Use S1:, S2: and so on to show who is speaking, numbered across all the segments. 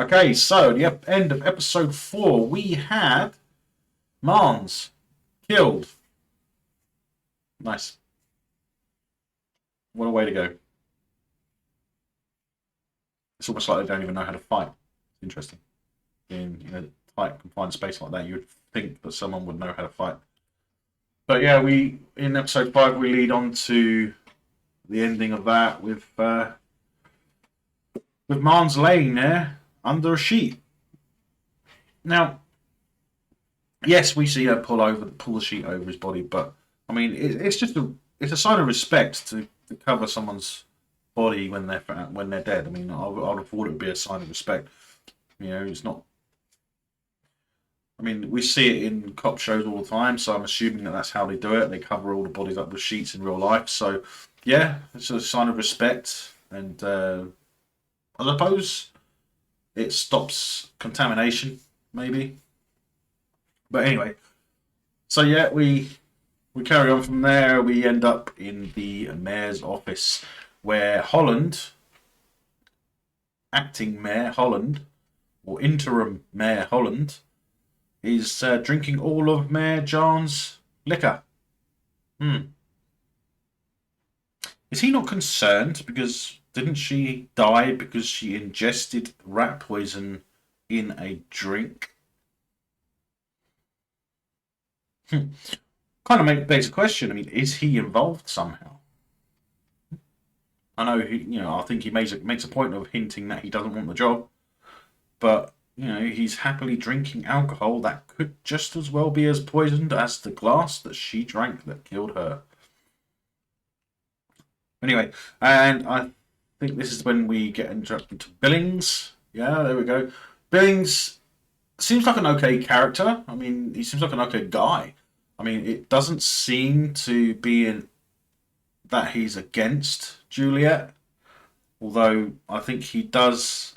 S1: Okay, so the end of episode 4, we had Mons killed. Nice. What a way to go. It's almost like they don't even know how to fight. It's interesting. In a tight, confined space like that, you would think that someone would know how to fight. But yeah, we in episode 5 we lead on to the ending of that with Mons laying there under a sheet. Now, yes, we see her pull the sheet over his body, but I mean, it's just a sign of respect to cover someone's body when they're dead. I mean, I would have thought it would be a sign of respect. You know, it's not. I mean, we see it in cop shows all the time, so I'm assuming that that's how they do it. They cover all the bodies up with sheets in real life. So, yeah, it's a sign of respect, and I suppose it stops contamination, maybe. But anyway, so yeah, we carry on from there. We end up in the mayor's office, where Holland, acting Mayor Holland, or interim Mayor Holland, is drinking all of Mayor John's liquor. Is he not concerned? Because didn't she die because she ingested rat poison in a drink? Kind of begs a question. I mean, is he involved somehow? I know I think he makes a point of hinting that he doesn't want the job, but he's happily drinking alcohol that could just as well be as poisoned as the glass that she drank that killed her. Anyway, and I think this is when we get introduced to Billings. Yeah, there we go. Billings seems like an okay character. I mean, he seems like an okay guy. I mean, it doesn't seem to be that he's against Juliet, although I think he does.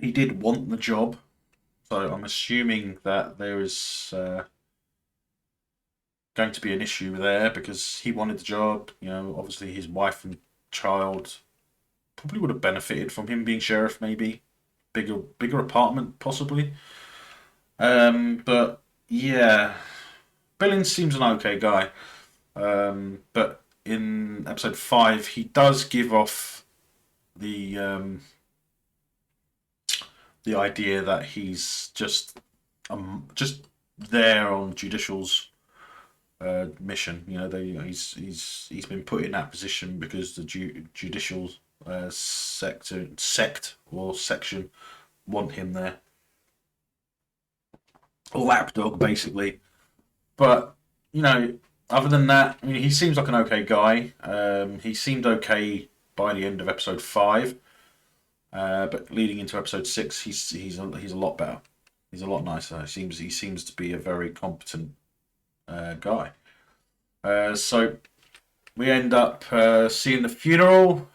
S1: He did want the job, so I'm assuming that there is going to be an issue there because he wanted the job. Obviously his wife and child probably would have benefited from him being sheriff. Maybe bigger apartment, possibly. But yeah, Billings seems an okay guy. But in episode 5, he does give off the idea that he's just there on Judicial's mission. He's been put in that position because the Judicial sect or section want him there. A lapdog, basically. But other than that, I mean, he seems like an okay guy. He seemed okay by the end of episode 5. But leading into episode 6, he's a lot better. He's a lot nicer. He seems to be a very competent guy. So we end up seeing the funeral.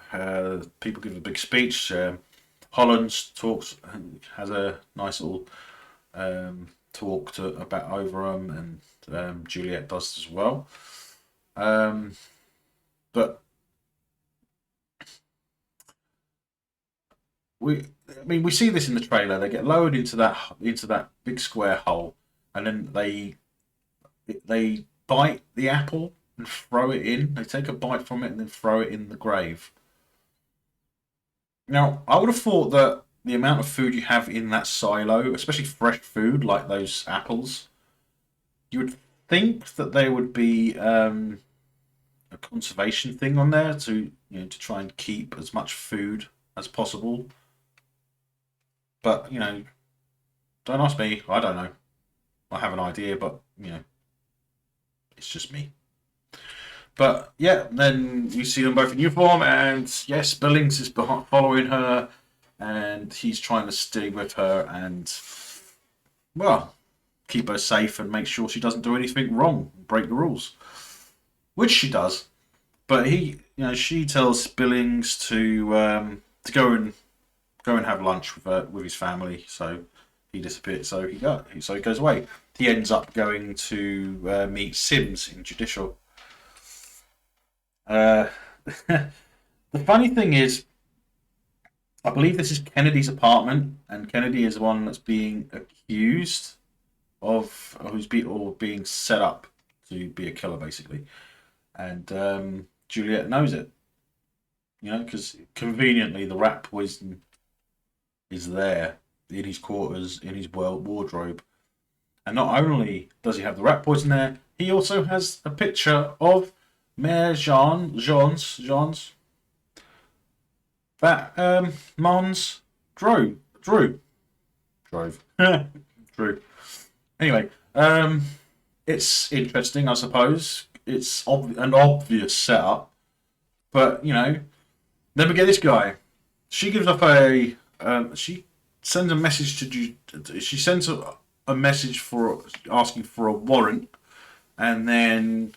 S1: People give a big speech. Holland has a nice little talk about over them, and Juliet does as well. But we see this in the trailer. They get lowered into that big square hole, and then they bite the apple and throw it in. They take a bite from it and then throw it in the grave. Now, I would have thought that the amount of food you have in that silo, especially fresh food like those apples, you would think that there would be a conservation thing on there to try and keep as much food as possible. But don't ask me. I don't know. I have an idea, but it's just me. But yeah, then we see them both in uniform, and yes, Billings is following her, and he's trying to stay with her and, well, keep her safe and make sure she doesn't do anything wrong, break the rules, which she does. But she tells Billings to go and have lunch with his family. So he disappears. So he goes away. He ends up going to meet Sims in Judicial. The funny thing is, I believe this is Kennedy's apartment, and Kennedy is the one that's being accused of being set up to be a killer, basically. And Juliet knows it, because conveniently the rat poison is there in his quarters, in his wardrobe. And not only does he have the rat poison there, he also has a picture of Mayor Jean's that Mons drove. Drew. Anyway, it's interesting, I suppose. It's an obvious setup, but then we get this guy. She gives up she sends a message she sends a message for asking for a warrant, and then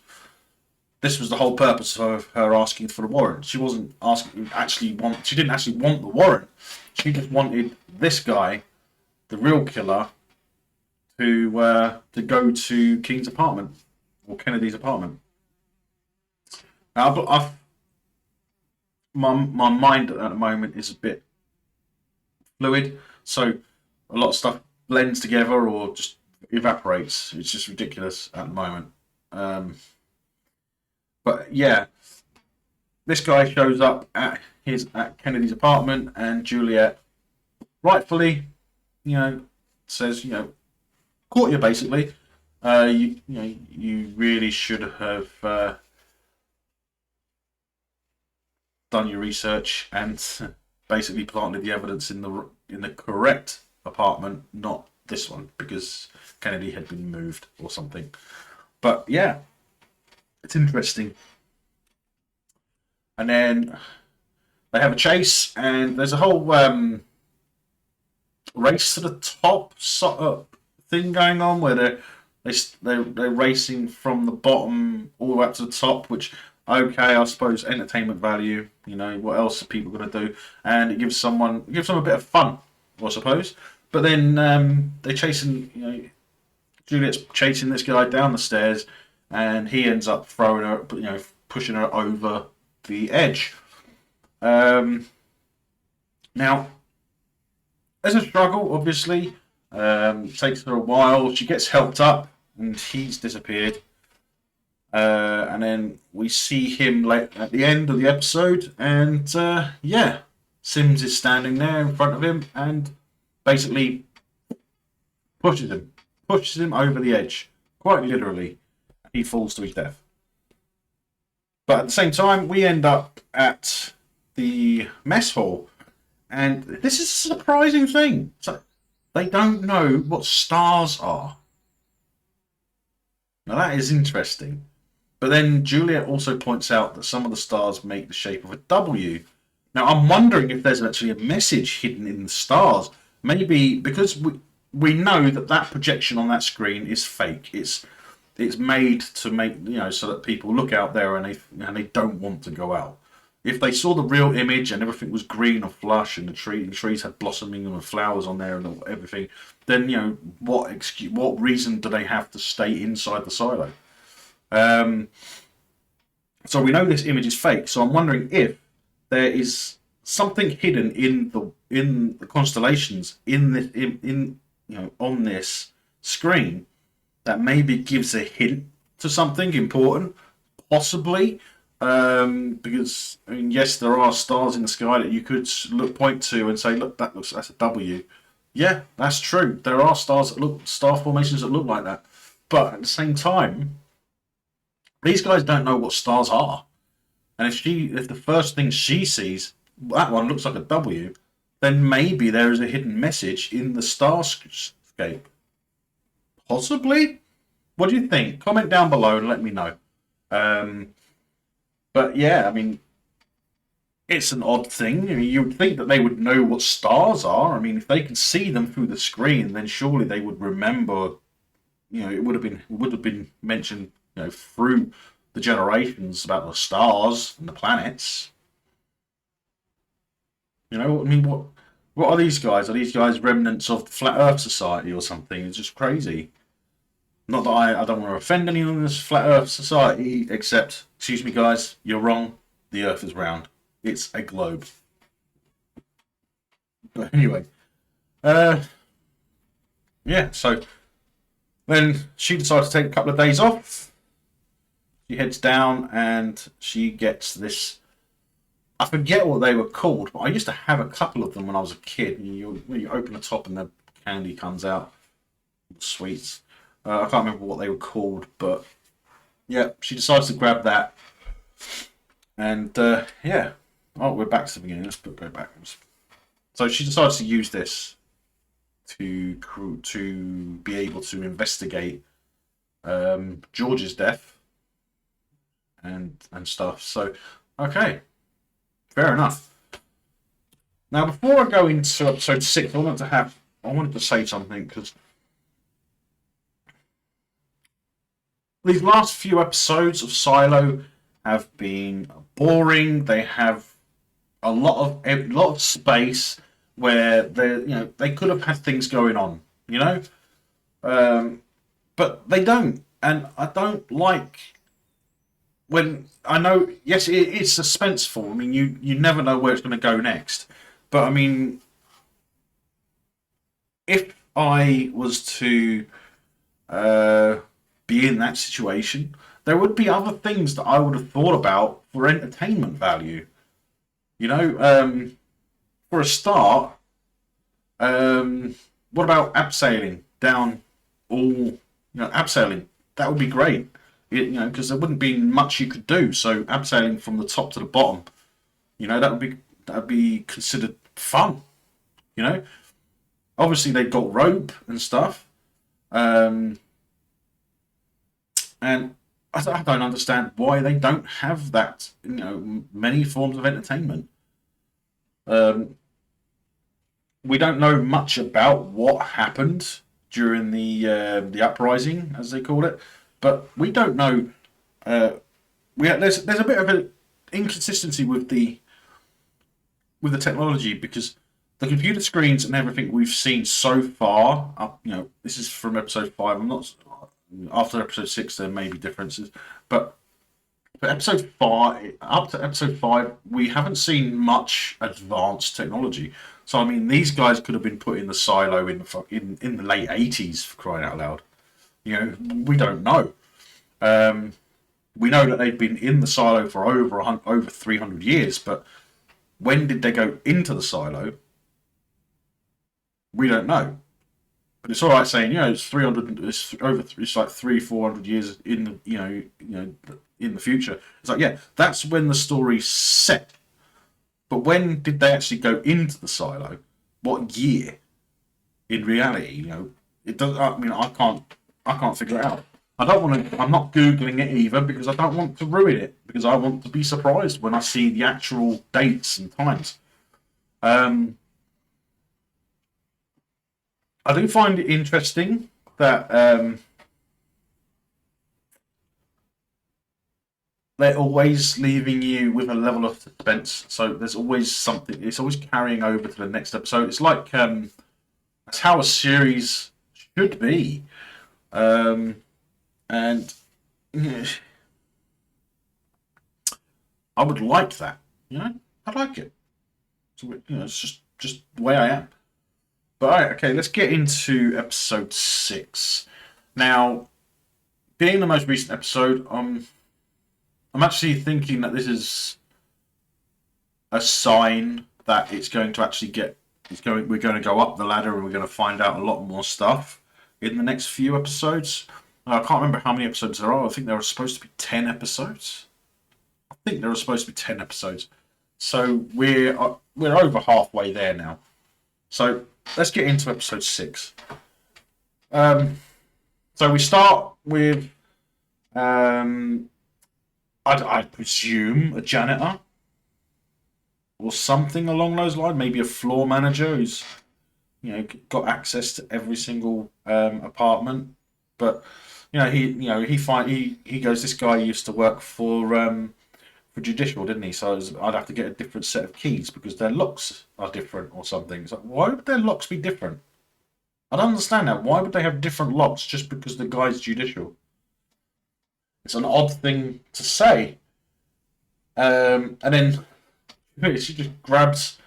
S1: this was the whole purpose of her asking for the warrant. She wasn't asking she didn't actually want the warrant. She just wanted this guy, the real killer, to go to King's apartment or Kennedy's apartment. Now, my mind at the moment is a bit fluid, so a lot of stuff blends together or just evaporates. It's just ridiculous at the moment. But yeah, this guy shows up at Kennedy's apartment, and Juliet rightfully, says, caught you basically. You really should have done your research and basically planted the evidence in the correct apartment, not this one, because Kennedy had been moved or something. But yeah, it's interesting. And then they have a chase, and there's a whole race to the top sort of thing going on where they're racing from the bottom all the way up to the top, which, okay, I suppose entertainment value. What else are people going to do? And it gives them a bit of fun, I suppose. But then they're chasing. Juliet's chasing this guy down the stairs, and he ends up throwing her, pushing her over the edge. Now, there's a struggle, obviously. Takes her a while. She gets helped up, and he's disappeared. And then we see him at the end of the episode, and Sims is standing there in front of him and basically pushes him over the edge, quite literally. He falls to his death. But at the same time, we end up at the mess hall, and this is a surprising thing. So they don't know what stars are. Now that is interesting. But then Juliet also points out that some of the stars make the shape of a W. Now I'm wondering if there's actually a message hidden in the stars. Maybe because we know that projection on that screen is fake. It's made to make so that people look out there and they don't want to go out. If they saw the real image and everything was green and flush and the trees had blossoming and flowers on there and everything, then what reason do they have to stay inside the silo? So we know this image is fake. So I'm wondering if there is something hidden in the constellations on this screen that maybe gives a hint to something important, possibly. Because yes, there are stars in the sky that you could point to and say, look, that's a W. Yeah, that's true. There are star formations that look like that. But at the same time, these guys don't know what stars are. And if the first thing she sees, that one looks like a W, then maybe there is a hidden message in the starscape. Possibly? What do you think? Comment down below and let me know. But yeah, it's an odd thing. You would think that they would know what stars are. If they can see them through the screen, then surely they would remember. It would have been mentioned, through the generations about the stars and the planets. What are these guys? Are these guys remnants of the Flat Earth Society or something? It's just crazy. Not that I don't want to offend anyone in this Flat Earth Society, except, excuse me guys, you're wrong. The Earth is round. It's a globe. But anyway, uh, yeah. So then she decides to take a couple of days off. She heads down and she gets this. I forget what they were called, but I used to have a couple of them when I was a kid. You open the top and the candy comes out, sweets. I can't remember what they were called, but yeah, she decides to grab that, and yeah. Oh, we're back to the beginning. Let's go backwards. So she decides to use this to be able to investigate George's death and stuff. So okay, fair enough. Now, before I go into episode 6, I wanted to say something because these last few episodes of Silo have been boring. They have a lot of space where they could have had things going on, you know, but they don't, and I don't like when I know. Yes, it's suspenseful. I mean, you never know where it's going to go next, but I mean, if I was to uh, be in that situation, there would be other things that I would have thought about for entertainment value. You know, for a start, what about abseiling down abseiling? That would be great. Because there wouldn't be much you could do. So abseiling from the top to the bottom, that would be considered fun. You know, obviously they've got rope and stuff, um, and I don't understand why they don't have that. Many forms of entertainment. Um, we don't know much about what happened during the uprising, as they call it, but we don't know. Uh, there's a bit of an inconsistency with the technology because the computer screens and everything we've seen so far. This is from episode 5. I'm not after episode 6. There may be differences, but for episode 5 up to episode 5, we haven't seen much advanced technology. So I mean, these guys could have been put in the silo in the late 80s, for crying out loud. We don't know. Um, we know that they've been in the silo for over 300 years, but when did they go into the silo? We don't know. But it's all right saying, it's 300. It's like 400 years in in the future. It's like, yeah, that's when the story's set. But when did they actually go into the silo? What year? In reality, it does. I mean, I can't figure it out. I don't want to. I'm not googling it either because I don't want to ruin it. Because I want to be surprised when I see the actual dates and times. Um, I do find it interesting that they're always leaving you with a level of suspense. So there's always something. It's always carrying over to the next episode. It's like that's how a series should be, um, and yeah, I would like that. I like it. So, it's just the way I am. But all right, okay, let's get into episode 6. Now, being the most recent episode, I'm actually thinking that this is a sign that it's going to actually get. We're going to go up the ladder and we're going to find out a lot more stuff in the next few episodes. I can't remember how many episodes there are. I think there were supposed to be 10 episodes. I think there were supposed to be 10 episodes. So we're over halfway there now. So let's get into episode 6. Um, so we start with I presume a janitor or something along those lines. Maybe a floor manager who's got access to every single apartment. But he goes. This guy used to work for judicial, didn't he? So I'd have to get a different set of keys because their locks are different or something. It's like, why would their locks be different? I don't understand that. Why would they have different locks just because the guy's judicial? It's an odd thing to say. And then she just grabs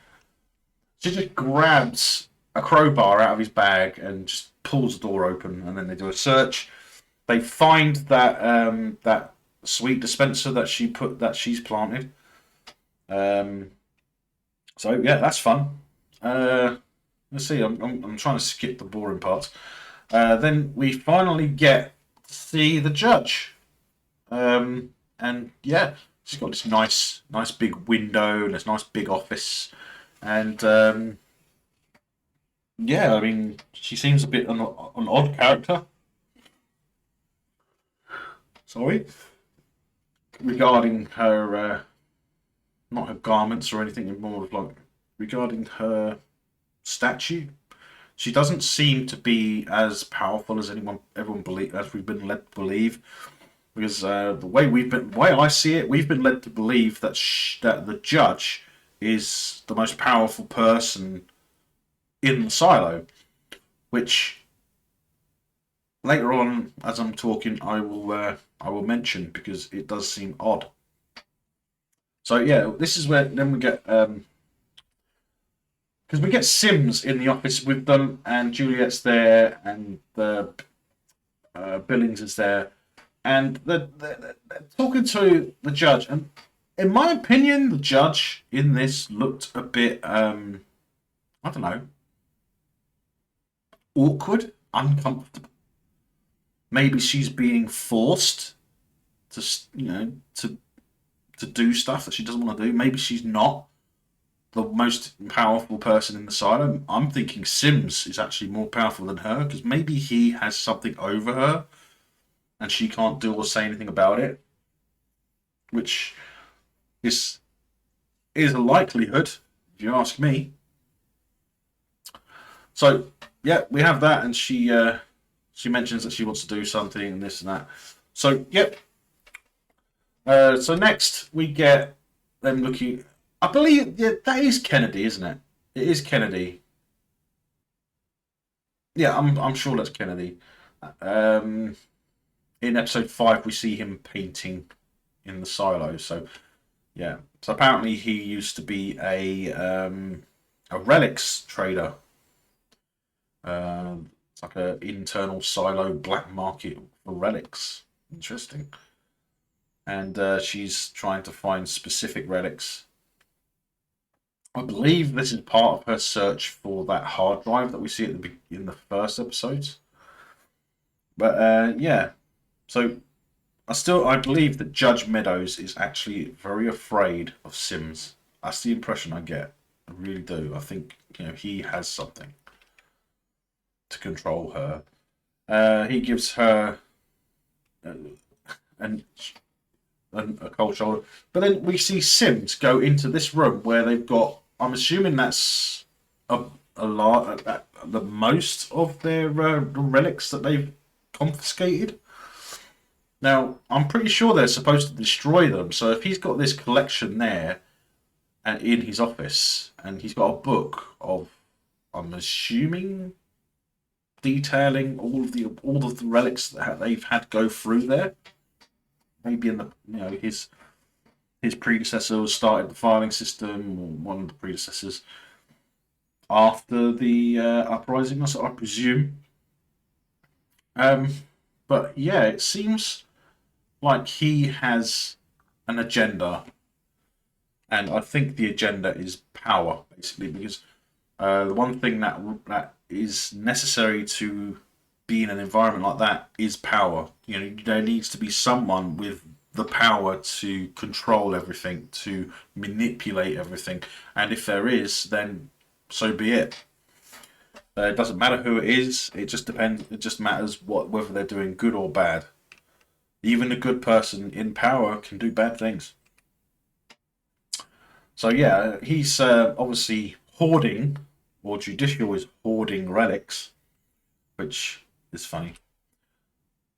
S1: She just grabs a crowbar out of his bag and just pulls the door open, and then they do a search. They find that sweet dispenser that she's planted. Um, so yeah, that's fun. Uh, let's see. I'm trying to skip the boring parts. Then we finally get to see the judge. And yeah, she's got this nice big window and this nice big office. And yeah, I mean, she seems a bit an odd character. Sorry, regarding her, not her garments or anything, more of like regarding her statue. She doesn't seem to be as powerful as everyone believe, as we've been led to believe. Because the way I see it, we've been led to believe that that the judge is the most powerful person in the silo, which later on, as I'm talking, I will mention because it does seem odd. So yeah, this is where then we get because we get Sims in the office with them, and Juliet's there, and the Billings is there, and they're talking to the judge. And in my opinion, the judge in this looked a bit, I don't know, awkward, uncomfortable. Maybe she's being forced to, to do stuff that she doesn't want to do. Maybe she's not the most powerful person in the silo. I'm thinking Sims is actually more powerful than her because maybe he has something over her and she can't do or say anything about it, which is is a likelihood, if you ask me. So yeah, we have that, and she mentions that she wants to do something and this and that. So yep. So next we get them looking. I believe yeah, that is Kennedy, isn't it? It is Kennedy. Yeah, I'm sure that's Kennedy. Um, in episode 5, we see him painting in the silo. So yeah, so apparently he used to be a relics trader. It's like a internal silo black market for relics. Interesting. And she's trying to find specific relics. I believe this is part of her search for that hard drive that we see at in the first episodes. But yeah, so I believe that Judge Meadows is actually very afraid of Sims. That's the impression I get. I really do. I think he has something to control her. He gives her uh, an, a cold shoulder, but then we see Sims go into this room where they've got. I'm assuming that's a a lot the most of their relics that they've confiscated. Now, I'm pretty sure they're supposed to destroy them. So if he's got this collection there and in his office, and he's got a book of, I'm assuming, detailing all of the relics that they've had go through there. Maybe in the his predecessor started the filing system, or one of the predecessors after the uprising, I presume. Um, but yeah, it seems like he has an agenda, and I think the agenda is power, basically, because the one thing that is necessary to be in an environment like that is power. There needs to be someone with the power to control everything, to manipulate everything, and if there is, then so be it. It doesn't matter who it is. It just depends. It just matters whether they're doing good or bad. Even a good person in power can do bad things. So yeah, he's obviously hoarding, or Judicial is hoarding relics, which is funny.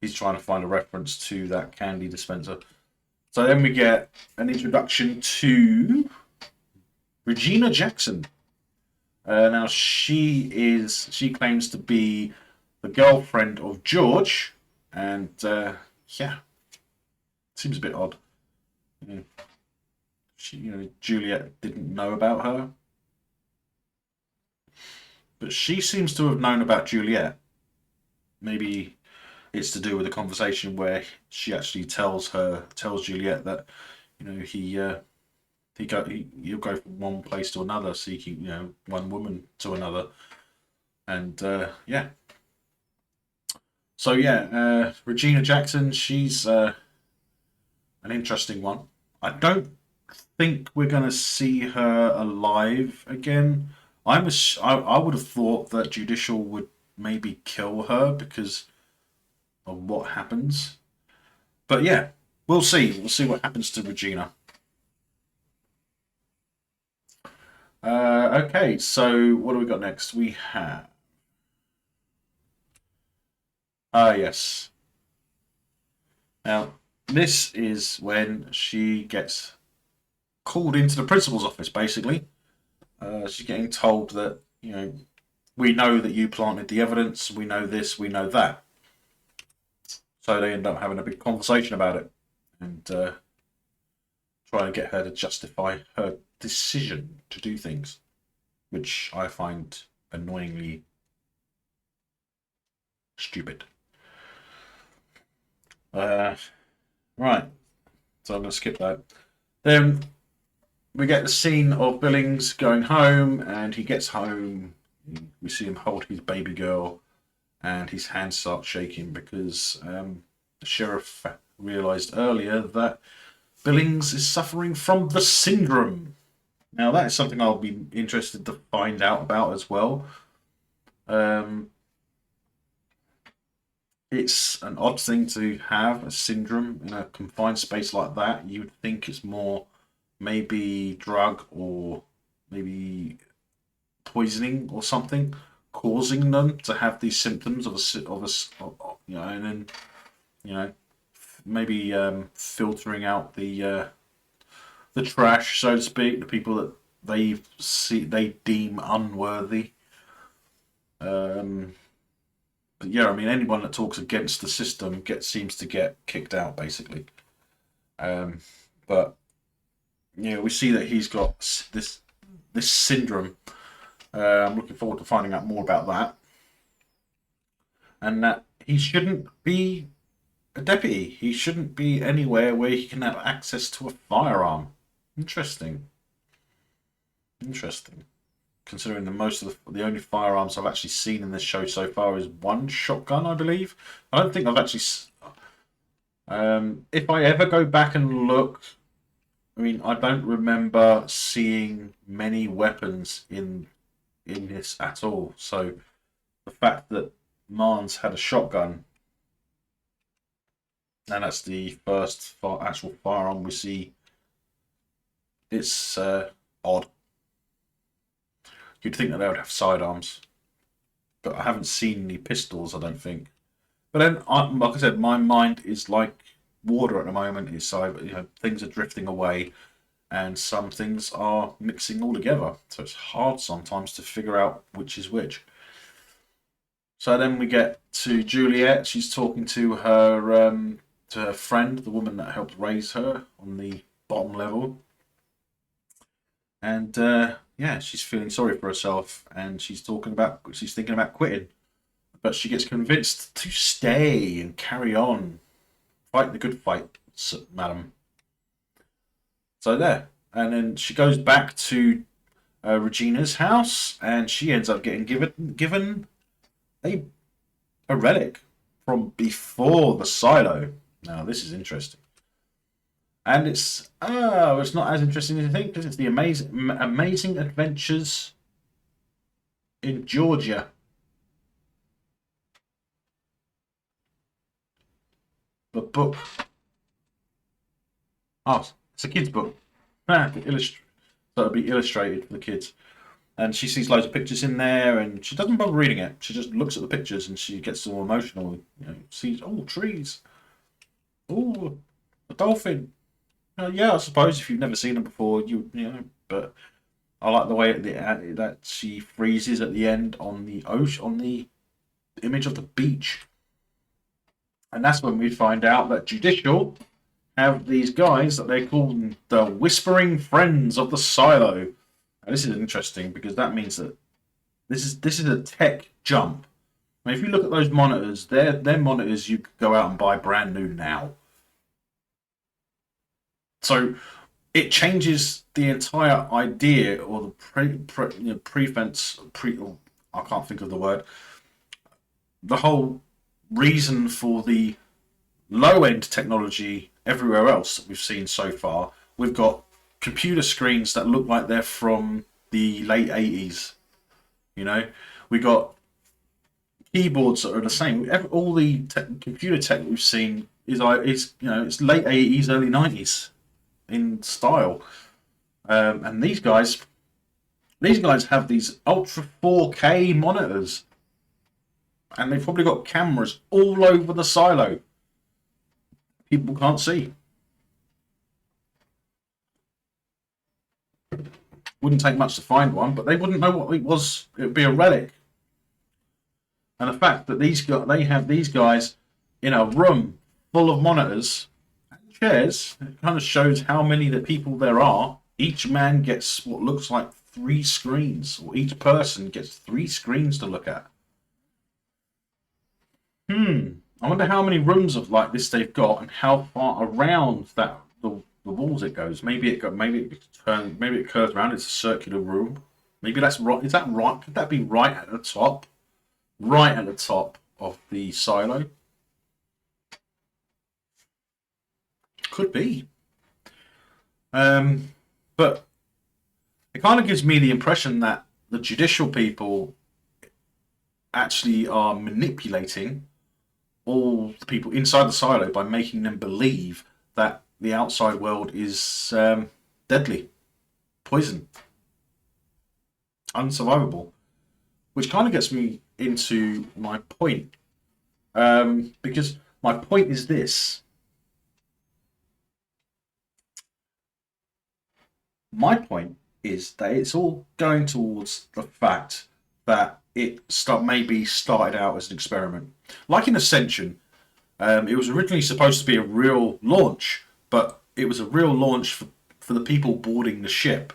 S1: He's trying to find a reference to that candy dispenser. So then we get an introduction to Regina Jackson. Now she claims to be the girlfriend of George, and yeah, seems a bit odd. She, Juliet didn't know about her. But she seems to have known about Juliet. Maybe it's to do with a conversation where she actually tells Juliet that he'll go from one place to another, seeking one woman to another, and yeah. So yeah, Regina Jackson, she's an interesting one. I don't think we're going to see her alive again. I would have thought that Judicial would maybe kill her because of what happens. But yeah, we'll see. We'll see what happens to Regina. Okay, so what do we got next? We have. Yes. Now, this is when she gets called into the principal's office, basically. She's getting told that, we know that you planted the evidence, we know this, we know that. So they end up having a big conversation about it and try to get her to justify her decision to do things, which I find annoyingly stupid. Right, so I'm going to skip that. Then we get the scene of Billings going home, and he gets home. We see him hold his baby girl, and his hands start shaking because the sheriff realised earlier that Billings is suffering from the syndrome. Now, that is something I'll be interested to find out about as well. It's an odd thing to have, a syndrome in a confined space like that. You would think it's more maybe drug or maybe poisoning or something causing them to have these symptoms of and then maybe filtering out the trash, so to speak, the people that they deem unworthy. But yeah, I mean, anyone that talks against the system seems to get kicked out, basically. But we see that he's got this syndrome. I'm looking forward to finding out more about that, and that he shouldn't be a deputy. He shouldn't be anywhere where he can have access to a firearm. Interesting. Considering the only firearms I've actually seen in this show so far is one shotgun, I believe. I don't think I've actually. If I ever go back and look, I mean, I don't remember seeing many weapons in this at all. So the fact that Mans had a shotgun, and that's the first actual firearm we see, it's odd. You'd think that they would have sidearms, but I haven't seen any pistols, I don't think. But then, like I said, my mind is like water at the moment. Things are drifting away, and some things are mixing all together. So it's hard sometimes to figure out which is which. So then we get to Juliet. She's talking to her friend, the woman that helped raise her on the bottom level, and yeah, she's feeling sorry for herself, and she's thinking about quitting, but she gets convinced to stay and carry on, fight the good fight, madam. So there, and then she goes back to Regina's house, and she ends up getting given a relic from before the silo. Now this is interesting. And it's not as interesting as you think, because it's the amazing adventures in Georgia. The book. Oh, it's a kid's book. So it'll be illustrated for the kids. And she sees loads of pictures in there, and she doesn't bother reading it. She just looks at the pictures, and she gets all emotional. Sees trees. Oh, a dolphin. Yeah, I suppose if you've never seen them before, But I like the way that she freezes at the end on the ocean, on the image of the beach, and that's when we find out that Judicial have these guys that they call the Whispering Friends of the Silo. Now, this is interesting because that means that This is a tech jump. I mean, if you look at those monitors, they're monitors you could go out and buy brand new now. So it changes the entire idea or the preference I can't think of the word. The whole reason for the low end technology everywhere else that we've seen so far. We've got computer screens that look like they're from the late 80s. You know, we got keyboards that are the same. All the computer tech we've seen is it's late 80s, early 90s in style. And these guys have these ultra 4K monitors, and they've probably got cameras all over the silo. People can't see. Wouldn't take much to find one, but they wouldn't know what it was. It would be a relic. And the fact that they have these guys in a room full of monitors and chairs, it kind of shows how many the people there are. Each man gets what looks like 3 screens, or each person gets 3 screens to look at. I wonder how many rooms of like this they've got, and how far around the walls it goes. Maybe it curves around. It's a circular room. Maybe that's right. Is that right? Could that be right at the top? Right at the top of the silo? Could be. But it kind of gives me the impression that the judicial people actually are manipulating all the people inside the silo by making them believe that the outside world is deadly, poison, unsurvivable. Which kind of gets me into my point. Because my point is this. My point is that it's all going towards the fact that maybe started out as an experiment. Like in Ascension, it was originally supposed to be a real launch, but it was a real launch for the people boarding the ship.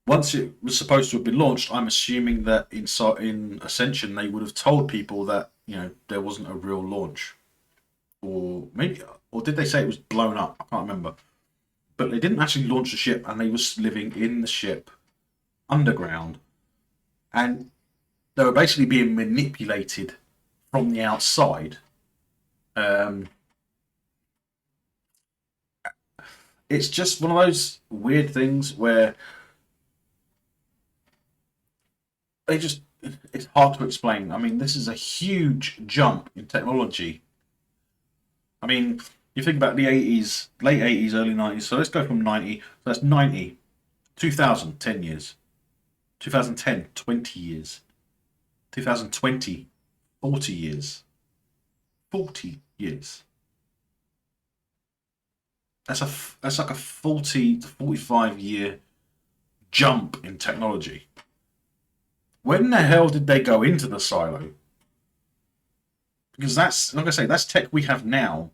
S1: Once it was supposed to have been launched, I'm assuming that in Ascension they would have told people that there wasn't a real launch, or did they say it was blown up? I can't remember. But they didn't actually launch the ship, and they were living in the ship underground, and they were basically being manipulated from the outside. Um, it's just one of those weird things where they just it's hard to explain. I mean, this is a huge jump in technology. I mean, you think about the 80s, late 80s, early 90s. So let's go from 90. So that's 90, 2000, 10 years. 2010, 20 years. 2020, 40 years. 40 years. That's like a 40 to 45-year jump in technology. When the hell did they go into the silo? Because that's, like I say, that's tech we have now.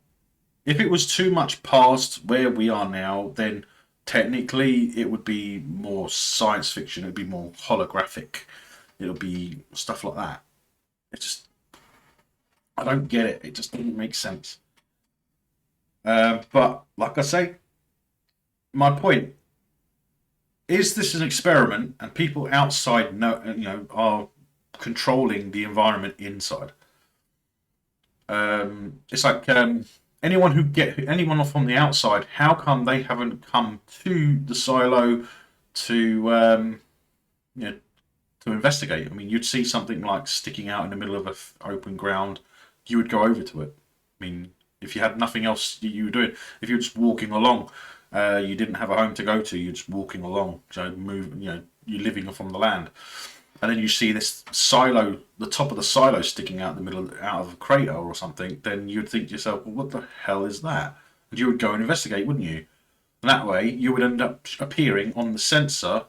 S1: If it was too much past where we are now, then technically it would be more science fiction. It would be more holographic. It would be stuff like that. It just, I don't get it. It just doesn't make sense. But like I say, my point is: this an experiment, and people outside are controlling the environment inside. It's like anyone from the outside. How come they haven't come to the silo to you know to investigate? I mean, you'd see something like sticking out in the middle of an open ground, you would go over to it. I mean, if you had nothing else you were doing, if you were just walking along, you didn't have a home to go to, you're just walking along, so you're living from the land, and then you see this silo, the top of the silo sticking out in the middle, out of a crater or something, then you'd think to yourself, well, what the hell is that? And you would go and investigate, wouldn't you? And that way, you would end up appearing on the sensor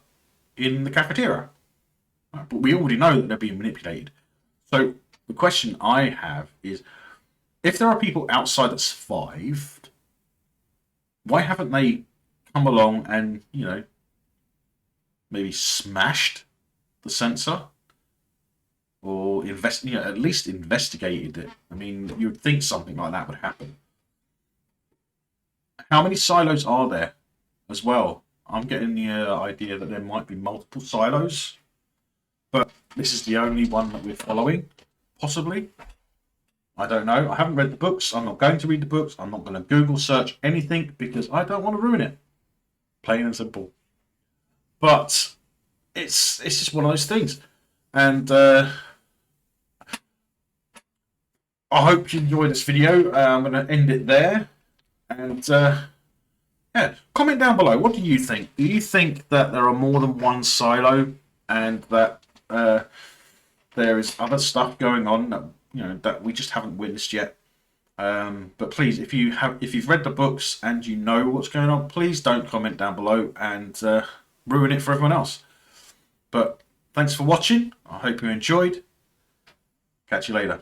S1: in the cafeteria. But we already know that they're being manipulated. So the question I have is, if there are people outside that survived, why haven't they come along and maybe smashed the sensor? or at least investigated it. I mean, you'd think something like that would happen. How many silos are there as well? I'm getting the idea that there might be multiple silos, but this is the only one that we're following, possibly. I don't know. I haven't read the books. I'm not going to read the books. I'm not going to Google search anything because I don't want to ruin it. Plain and simple. But it's just one of those things. And I hope you enjoyed this video. I'm going to end it there. And yeah, comment down below. What do you think? Do you think that there are more than one silo and that there is other stuff going on that that we just haven't witnessed yet? But please, if you've read the books and you know what's going on, please don't comment down below and ruin it for everyone else. But thanks for watching. I hope you enjoyed. Catch you later.